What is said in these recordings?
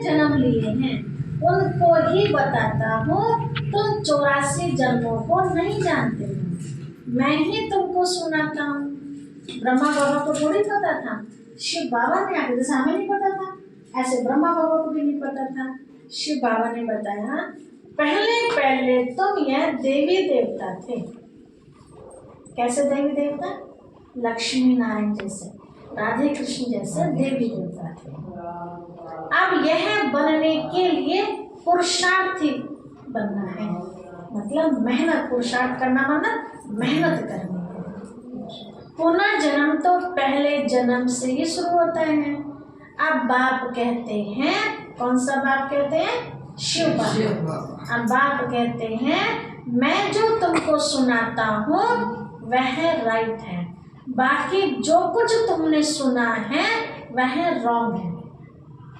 जन्म लिए हैं उनको ही बताता हूँ। तुम 84 जन्मों को नहीं जानते हो, मैं ही तुमको सुनाता हूँ। ब्रह्मा बाबा को थोड़ी पता था, शिव बाबा ने आगे, जैसे हमें नहीं पता था ऐसे ब्रह्मा बाबा को भी नहीं पता था। शिव बाबा ने बताया, पहले पहले तुम यह देवी देवता थे। कैसे देवी देवता? लक्ष्मी नारायण जैसे, राधे कृष्ण जैसे देवी देवता थे। अब यह बनने के लिए पुरुषार्थी बनना है, मतलब मेहनत, पुरुषार्थ करना मतलब मेहनत करनी है। पुनर्जन्म तो पहले जन्म से ही शुरू होता है। अब बाप कहते हैं, कौन सा बाप कहते हैं? शिव बाप। अब बाप कहते हैं, मैं जो तुमको सुनाता हूँ वह राइट है, बाकी जो कुछ तुमने सुना है वह रॉन्ग है।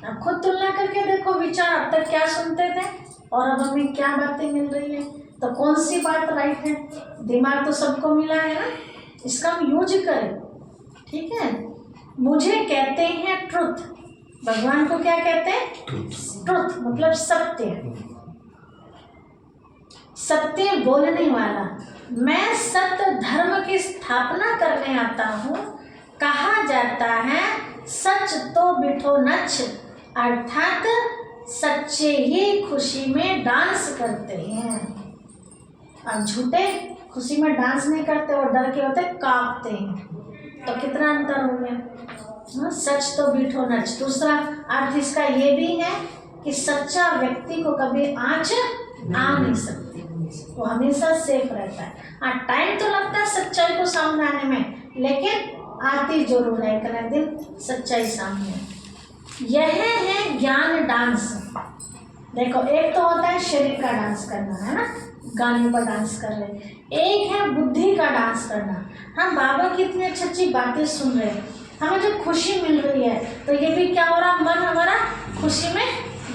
अब खुद तुलना करके देखो, विचार अब तक क्या सुनते थे और अब हमें क्या बातें मिल रही है, तो कौन सी बात राइट है? दिमाग तो सबको मिला है ना, इसका हम यूज करें, ठीक है। मुझे कहते हैं ट्रुथ, भगवान को क्या कहते हैं? ट्रुथ मतलब सत्य, सत्य बोलने वाला। मैं सत्य धर्म की स्थापना करने आता हूँ। कहा जाता है सच तो बिठो नच, अर्थात सच्चे ही खुशी में डांस करते हैं और झूठे खुशी में डांस नहीं करते और डर के होते कांपते हैं। तो कितना अंतर हो गया? सच तो बिठो नच। दूसरा अर्थ इसका ये भी है कि सच्चा व्यक्ति को कभी आंच आ नहीं सकती, वो हमेशा सेफ रहता है। हाँ, टाइम तो लगता है सच्चाई को सामने आने में, लेकिन आती जरूर है एक दिन सच्चाई सामने। यह है ज्ञान डांस। देखो, एक तो होता है शरीर का डांस करना, है ना, गाने पर डांस कर रहे। एक है बुद्धि का डांस करना। हम बाबा की इतनी अच्छी अच्छी बातें सुन रहे हैं, हमें जो खुशी मिल रही है, तो ये भी क्या हो रहा, मन हमारा खुशी में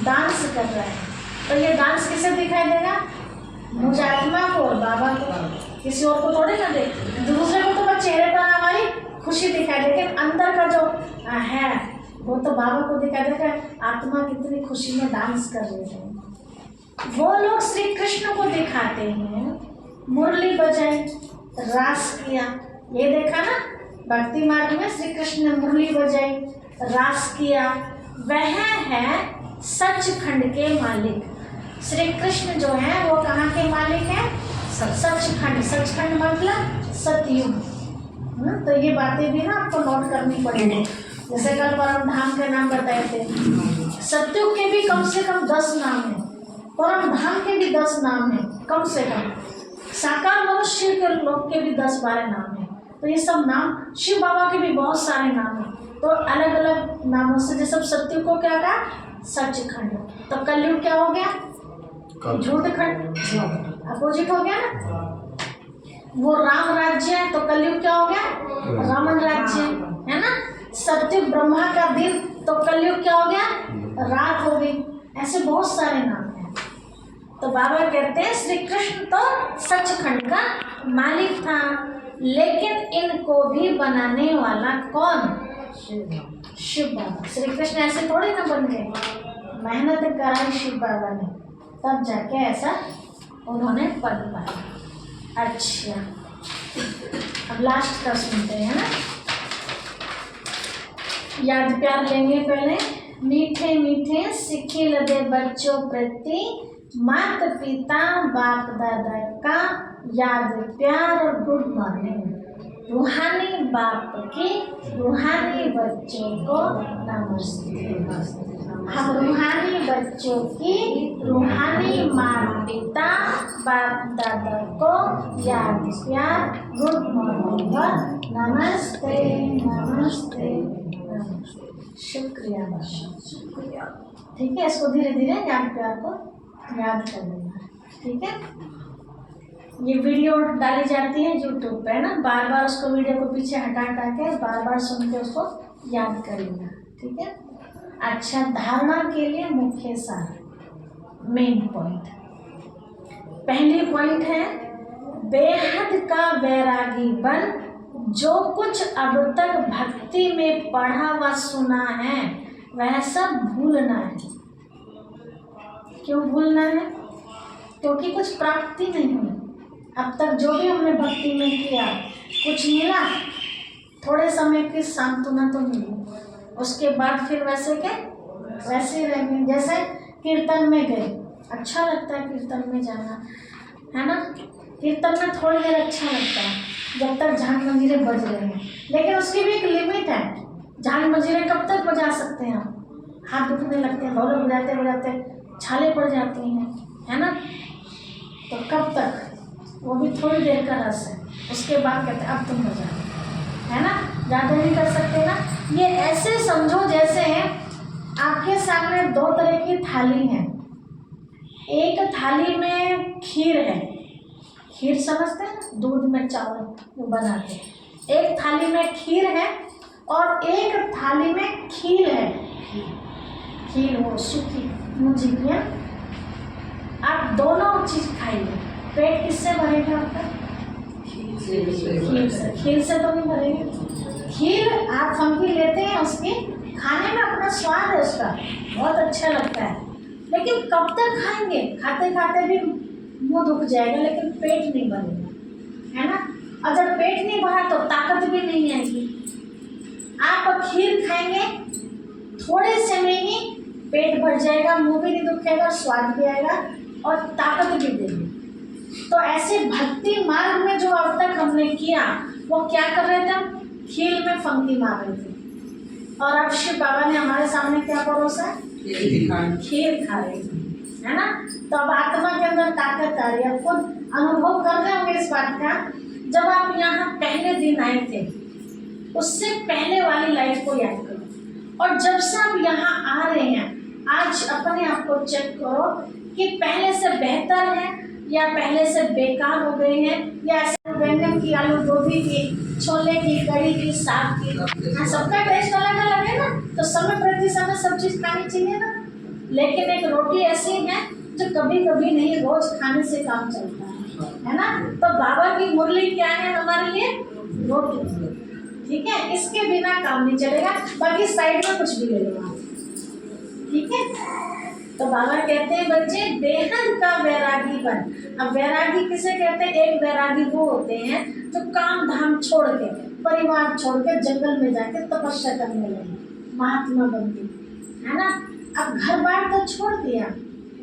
डांस कर रहा है। तो ये डांस किसे दिखाई देगा? मुझे आत्मा को और बाबा को, किसी और को थोड़ी ना दे। दूसरे को तो बस चेहरे पर हमारी खुशी दिखाई दे, लेकिन अंदर का जो है वो तो बाबा को दिखाई देगा, आत्मा कितनी खुशी में डांस कर रही है। वो लोग श्री कृष्ण को दिखाते हैं, मुरली बजाई, रास किया, ये देखा ना भक्ति मार्ग में, श्री कृष्ण ने मुरली बजाई, रास किया। वह है सचखंड के मालिक। श्री कृष्ण जो है वो कहाँ के मालिक है? सचखंड। सचखंड मतलब सतयुग। तो ये बातें भी ना आपको नोट करनी पड़ेगी। जैसे कल परम धाम के नाम बताए थे, सतयुग के भी कम से कम 10 नाम है, परम धाम के भी 10 नाम है कम से कम, साकार मनुष्य के लोग के भी 10-12 नाम है। तो ये सब नाम, शिव बाबा के भी बहुत सारे नाम है, तो अलग अलग नामों से। जैसे सतयुग को क्या कहा? सचखंड। तो कलयुग क्या हो गया? झूठ खंड, अपोजिट हो गया ना। वो राम राज्य है, तो कलयुग क्या हो गया? रावण राज्य, है ना। सतयुग ब्रह्मा का दिन, तो कलयुग क्या हो गया? रात हो गई। ऐसे बहुत सारे नाम हैं। तो बाबा कहते हैं श्री कृष्ण तो सचखंड का मालिक था, लेकिन इनको भी बनाने वाला कौन? शिव बाबा। श्री कृष्ण ऐसे थोड़ी ना बन गए, मेहनत कराई शिव बाबा ने, तब जाके ऐसा उन्होंने पढ़ पाया। अच्छा, अब लास्ट का सुनते हैं ना। याद प्यार लेंगे पहले। मीठे मीठे सिक्के लदे बच्चों प्रति माता पिता बाप दादा का याद प्यार और गुड मॉर्निंग। रूहानी बाप की रूहानी बच्चों को नमस्ते। हम रूहानी बच्चों की रूहानी माता पिता बाप दादा को याद प्यार गुड मॉर्निंग और नमस्ते नमस्ते नमस्ते। शुक्रिया बाबा, शुक्रिया। ठीक है, इसको धीरे धीरे याद प्यार को याद कर लेना, ठीक है। ये वीडियो डाली जाती है यूट्यूब पे ना, बार बार उसको वीडियो को पीछे हटा हटा के बार बार सुन के उसको याद कर लेना, ठीक है। अच्छा, धारणा के लिए मुख्य सार, मेन पॉइंट। पहली पॉइंट है बेहद का वैरागी बन, जो कुछ अब तक भक्ति में पढ़ा व सुना है वह सब भूलना है। क्यों भूलना है? क्योंकि कुछ प्राप्ति नहीं हुई। अब तक जो भी हमने भक्ति में किया कुछ मिला, थोड़े समय की सांत्वना तो मिली, उसके बाद फिर वैसे के वैसे ही रहेंगे। जैसे कीर्तन में गए, अच्छा लगता है कीर्तन में जाना, है ना। कीर्तन में थोड़ी देर अच्छा लगता है जब तक झांझ मंजीरे बज रहे हैं, लेकिन उसकी भी एक लिमिट है। झांझ मंजीरे कब तक बजा सकते हैं आप? हाथ दुखने लगते हैं, ढोलक बजाते बजाते छाले पड़ जाती हैं, है ना। तो कब तक? वो भी थोड़ी देर का रस है, उसके बाद कहते हैं अब तुम बजा, है ना। ज़्यादा नहीं कर सकते ना। ये ऐसे समझो जैसे आपके सामने दो तरह की थाली है। एक थाली में खीर है, खीर समझते हैं ना, दूध में चावल बनाते हैं। एक थाली में खीर है और एक थाली में खीर है। खीर वो सूखी मूंजी की है। आप दोनों चीज खाइए, पेट किससे भरेगा आपका? खीर से तो नहीं भरेगा। खीर आप फंकी लेते हैं, उसकी खाने में अपना स्वाद है, उसका बहुत अच्छा लगता है, लेकिन कब तक खाएंगे? खाते खाते भी मुंह दुख जाएगा, लेकिन पेट नहीं भरेगा, है ना। और जब पेट नहीं भरा तो ताकत भी नहीं आएगी। आप खीर खाएंगे, थोड़े से में ही पेट भर जाएगा, मुंह भी नहीं दुखेगा, स्वाद भी आएगा और ताकत भी देगी। तो ऐसे भक्ति मार्ग में जो अब तक हमने किया, वो क्या कर रहे थे? हम खीर में फंकी मार रहे थे, और अब शिव बाबा ने हमारे सामने क्या परोसा? खीर खा रहे थे, है ना। तो अब आत्मा के अंदर ताकत आ रही है। खुद अनुभव कर रहे होंगे इस बात का। जब आप यहाँ पहले दिन आए थे, उससे पहले वाली लाइफ को याद करो, और जब से आप यहाँ आ रहे हैं, आज अपने आप को चेक करो कि पहले से बेहतर है या पहले से बेकार हो गए हैं, या ऐसे बैंगन की, आलू गोभी की, छोले की, कढ़ी की, साग की। हाँ, सबका टेस्ट अलग अलग है ना, तो समय प्रति समय सब चीज़ खानी चाहिए ना। लेकिन एक रोटी ऐसी है जो कभी कभी नहीं, रोज खाने से काम चलता है ना। तो बाबा की मुरली क्या है हमारे लिए? रोटी, ठीक है। इसके बिना काम नहीं चलेगा। बाकी साइड में कुछ भी ले लो आप, ठीक है। तो बाबा कहते हैं बच्चे बेहद का वैरागी बन। अब वैरागी किसे कहते हैं? एक वैरागी वो होते हैं जो काम धाम छोड़ के, परिवार छोड़ के जंगल में जाके तपस्या करने लगे, महात्मा बन गए, है ना। अब घर बार तो छोड़ दिया,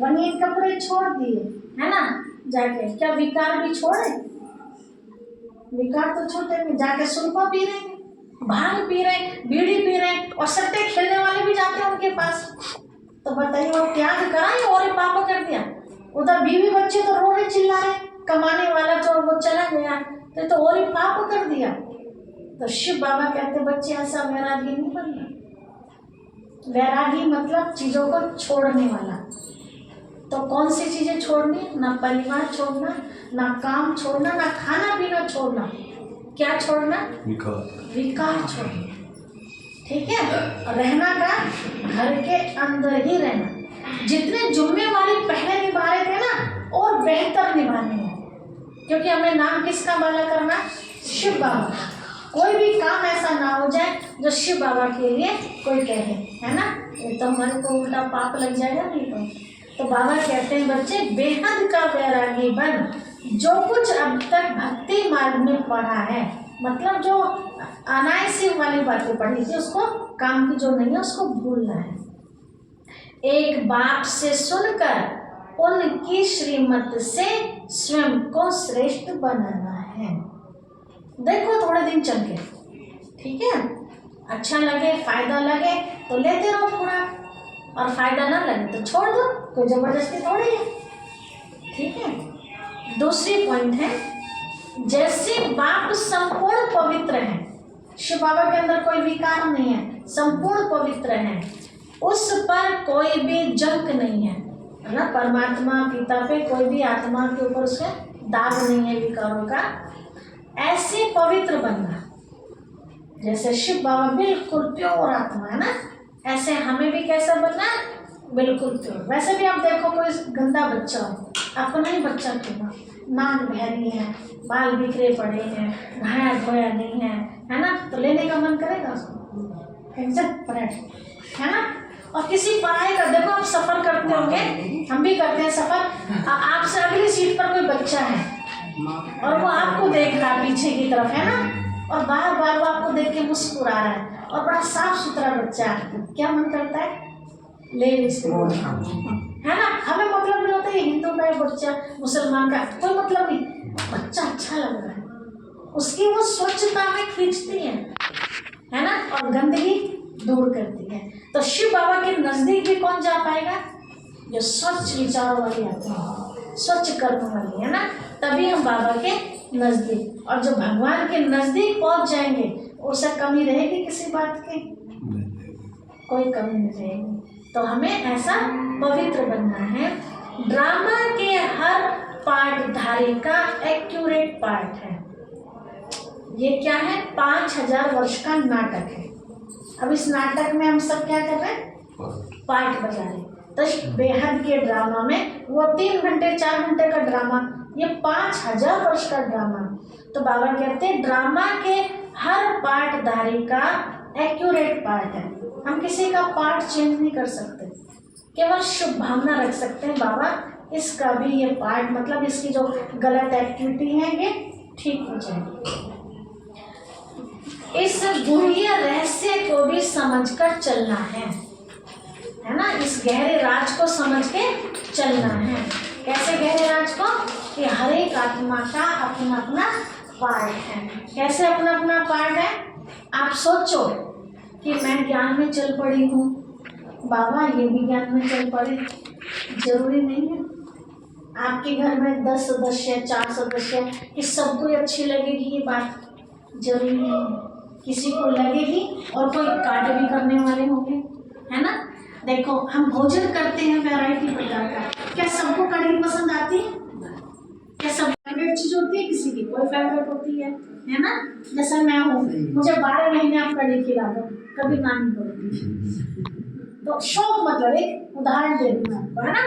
बनिए कपड़े छोड़ दिए, है ना, जाके क्या विकार भी छोड़े? विकार तो छोटे नहीं, जाके सुनपा पी रहे, भांग पी रहे, बीड़ी पी रहे, और सट्टे खेलने वाले भी जाते हैं उनके पास। तो बताइए वो त्याग करा या और पाप कर दिया? उधर बीवी बच्चे तो रो रहे, चिल्ला रहे, कमाने वाला जो वो चला गया, तो और ही पाप कर दिया। तो शिव बाबा कहते बच्चे ऐसा वैरागी नहीं बनना। वैरागी मतलब चीजों को छोड़ने वाला। तो कौन सी चीजें छोड़नी? ना परिवार छोड़ना, ना काम छोड़ना, ना खाना पीना छोड़ना। क्या छोड़ना? विकार छोड़ना, ठीक है। रहना का घर के अंदर ही रहना। जितने जिम्मेवारी पहले निभा रहे थे ना, और बेहतर निभानी है, क्योंकि हमें नाम किसका माला करना? शिव बाबा। कोई भी काम ऐसा ना हो जाए जो शिव बाबा के लिए कोई कहे, है ना। ये तो हमारे को उल्टा पाप लग जाएगा नहीं तो बाबा कहते हैं बच्चे बेहद का वैरागी बन। जो कुछ अब तक भक्ति मार्ग में पढ़ा है, मतलब जो अनायासी वाली बातें पढ़ी थी, उसको काम की जो नहीं है उसको भूलना है। एक बाप से सुनकर उनकी श्रीमत से स्वयं को श्रेष्ठ बनाना है। देखो थोड़े दिन चल के, ठीक है, अच्छा लगे, फायदा लगे तो लेते रहो पूरा, और फायदा ना लगे तो छोड़ दो, कोई जबरदस्ती थोड़ी है, ठीक है। दूसरी पॉइंट है, जैसे बाप संपूर्ण पवित्र है, शिव बाबा के अंदर कोई विकार नहीं है, संपूर्ण पवित्र है, उस पर कोई भी जंक नहीं है ना। परमात्मा पिता पे कोई भी आत्मा के ऊपर उसका दाग नहीं है विकारों का। ऐसे पवित्र बनना, जैसे शिव बाबा बिल्कुल प्योर आत्मा है ना, ऐसे हमें भी कैसा बनना? बिल्कुल प्योर। वैसे भी आप देखो कोई गंदा बच्चा हो, अपना ही बच्चा क्यों, नाक बहरी है, बाल बिखरे पड़े हैं, नहाया धोया नहीं है ना, तो लेने का मन करेगा उसको, है ना। और किसी पढ़ाई का देखो, आप सफर करते होंगे, हम भी करते हैं सफर। आपसे अगली सीट पर कोई बच्चा है और वो आपको देख रहा है पीछे की तरफ, है ना, और बार बार वो आपको देख के मुस्कुरा रहा है और बड़ा साफ सुथरा बच्चा है, क्या मन करता है, ले इसको, है ना। हमें मतलब नहीं होता ये हिंदू का है बच्चा, मुसलमान का, कोई मतलब नहीं, बच्चा अच्छा लग रहा है, उसकी वो स्वच्छता में खींचती है ना, और गंदगी दूर करती है। तो शिव बाबा के नजदीक भी कौन जा पाएगा, जो स्वच्छ विचारों वाली आत्मा है, स्वच्छ कर्म वाली, है ना, तभी हम बाबा के नजदीक, और जो भगवान के नजदीक पहुंच जाएंगे उसे कमी रहेगी किसी बात की, कोई कमी नहीं रहेगी। तो हमें ऐसा पवित्र बनना है। ड्रामा के हर पाठधारी का एक्यूरेट पार्ट है। ये क्या है, 5000 वर्ष का नाटक है। अब इस नाटक में हम सब क्या कर रहे हैं, पार्ट बजा रहे हैं। तो बेहद के ड्रामा में वो 3 घंटे 4 घंटे का ड्रामा, ये 5000 वर्ष का ड्रामा। तो बाबा कहते हैं ड्रामा के हर पार्टधारी का एक्यूरेट पार्ट है। हम किसी का पार्ट चेंज नहीं कर सकते, केवल शुभ भावना रख सकते हैं, बाबा इसका भी ये पार्ट, मतलब इसकी जो गलत एक्टिविटी है ये ठीक हो जाएगी। इस गुह्य रहस्य को भी समझकर चलना है ना, इस गहरे राज को समझ के चलना है। कैसे गहरे राज को, कि हर एक आत्मा का अपना अपना पार्ट है। कैसे अपना अपना पार्ट है, आप सोचो कि मैं ज्ञान में चल पड़ी हूँ, बाबा ये भी ज्ञान में चल पड़े, जरूरी नहीं है। आपके घर में 10 सदस्य 4 सदस्य, इस सबको अच्छी लगेगी ये बात, जरूरी नहीं है। किसी को लगेगी और कोई काट भी करने वाले होंगे, है ना। देखो हम भोजन करते हैं वैरायटी प्रकार का, क्या सबको कढ़ी पसंद आती है, क्या सब फेवरेट चीज होती है, किसी की कोई फेवरेट होती है ना। जैसे मैं हूँ, मुझे 12 महीने आप कढ़ी खिला दो, कभी ना नहीं बोलती। तो शौक, मतलब एक उदाहरण दे दूँ आपको, है ना।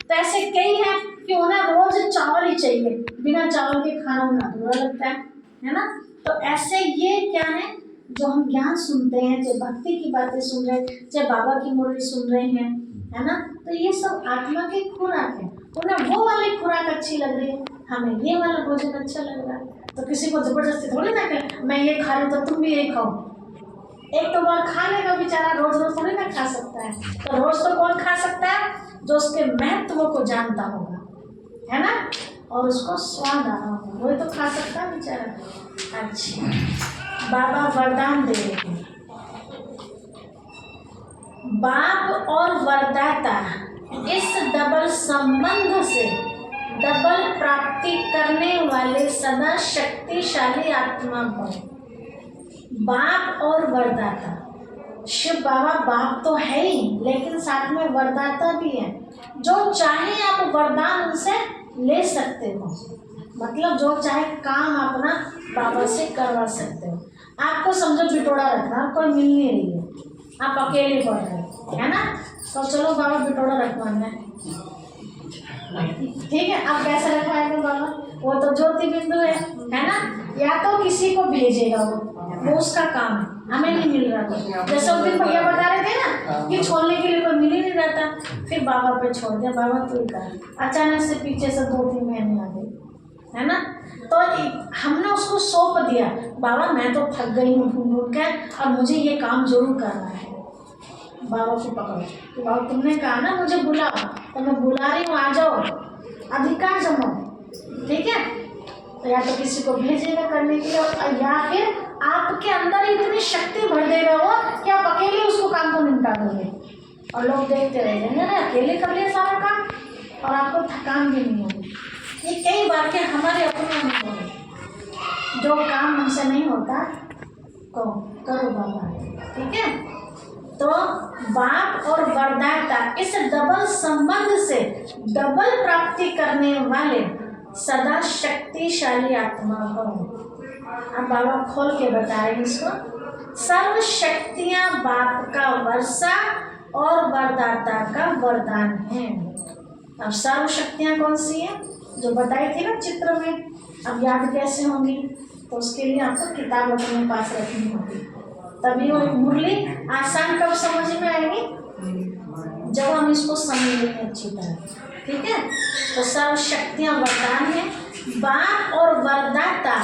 तो ऐसे कई है कि उन्हें रोज चावल ही चाहिए, बिना चावल के खाना उन्हें अधूरा लगता है ना। तो ऐसे ये क्या है, जो हम ज्ञान सुनते हैं, चाहे भक्ति की बातें सुन रहे हैं, चाहे बाबा की मुरली सुन रहे हैं, है ना, तो ये सब आत्मा की खुराक है। उन्हें वो वाली खुराक अच्छी लग रही है, हमें ये वाला भोजन अच्छा लग रहा है। तो किसी को जबरदस्ती थोड़ी ना कि मैं ये खा रही हूँ तो तुम भी यही खाओ। एक तो बार खा लेगा बेचारा, रोज रोज थोड़ी ना खा सकता है। तो रोज तो कौन खा सकता है, जो उसके महत्व को जानता होगा, है ना, और उसको स्वाद आ रहा होगा, वही तो खा सकता है बेचारा। अच्छा, बाबा वरदान दे रहे हैं। बाप और वरदाता इस डबल संबंध से डबल प्राप्ति करने वाले सदा शक्तिशाली आत्मा बनो। बाप और वरदाता, शिव बाबा बाप तो है ही, लेकिन साथ में वरदाता भी है। जो चाहे आप वरदान उनसे ले सकते हो, मतलब जो चाहे काम अपना बाबा से करवा सकते हो। आपको समझो बिटोड़ा रखना, कोई मिल नहीं रही है, आप अकेले पढ़ रहे हैं, है ना, तो चलो बाबा बिटोड़ा रखवाना है, ठीक है। अब कैसे रखवाएंगे बाबा, वो तो ज्योति बिंदु है ना, या तो किसी को भेजेगा, वो उसका काम है, हमें नहीं मिल रहा था। जैसे उस दिन भैया बता रहे थे ना कि छोड़ने के लिए कोई मिल ही नहीं रहता, फिर बाबा पे छोड़ दिया, बाबा तू कर। अचानक से पीछे से 2-3 महीने आ गई, है ना। तो हमने उसको सौंप दिया, बाबा मैं तो थक गई हूँ ढूंढ ढूंढ के, और मुझे ये काम जरूर करना है। बाबा को पकड़ो कि बाबा तुमने कहा ना मुझे बुलाओ, तो मैं बुला रही हूँ, आ जाओ, अधिकार जमाओ, ठीक है। तो या तो किसी को भेजेगा करने के लिए, या फिर आपके अंदर इतनी शक्ति भर देगा वो कि आप अकेले उसको काम को निपटा दोगे, और लोग देखते रह जाएंगे ना, अकेले कर लिए सारा काम और आपको थकान भी नहीं होगी। ये कई बार के हमारे अपने अनुभव है, जो काम हमसे नहीं होता करो बाबा, ठीक है। तो बाप और वरदाता इस डबल संबंध से डबल प्राप्ति करने वाले सदा शक्तिशाली आत्मा हो। अब बाबा खोल के बता रहे हैं इसको, सर्व शक्तियां बाप का वर्षा और वरदाता का वरदान है। अब सर्व शक्तियां कौन सी है, जो बताई थी ना चित्र में, अब याद कैसे होंगी, तो उसके लिए आपको किताब अपने पास रखनी होगी, तभी वो मुरली आसान कब समझ में आएगी, जब हम इसको समझ लेंगे अच्छी तरह। ठीक है, तो सर्वशक्तियाँ वरदान है। बाप और वरदाता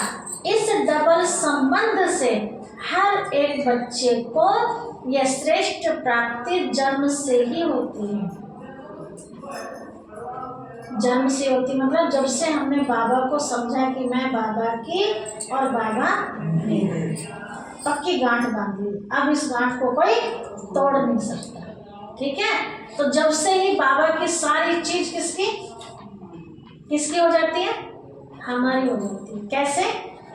इस डबल संबंध से हर एक बच्चे को यह श्रेष्ठ प्राप्ति जन्म से ही होती है। जन्म से होती मतलब जब से हमने बाबा को समझा कि मैं बाबा की और बाबा मेरा, पक्की गांठ बांध ली। अब इस गांठ को कोई तोड़ नहीं सकता। ठीक है, तो जब से ही बाबा की सारी चीज किसकी हो जाती है? हमारी हो जाती है। कैसे?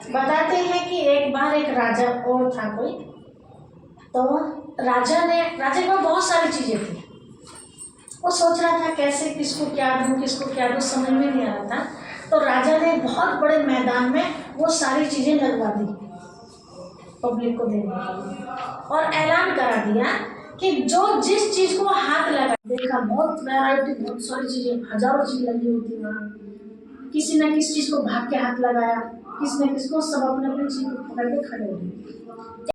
बताते हैं कि एक बार एक राजा और था कोई, तो राजा के पास बहुत सारी चीजें थी। वो सोच रहा था कैसे किसको क्या दूं, समझ में नहीं आ रहा था। तो राजा ने बहुत बड़े मैदान में वो सारी चीजें लगवा दी पब्लिक को देने के लिए, और ऐलान करा दिया कि जो जिस चीज को हाथ लगा, देखा बहुत वैरायटी, बहुत सारी चीजें, हजारों चीज लगी होती वहाँ। किसी न किसी चीज को भाग के हाथ लगाया, किसी न किसी को, सब अपने अपने चीज को पकड़ के खड़े हो गए।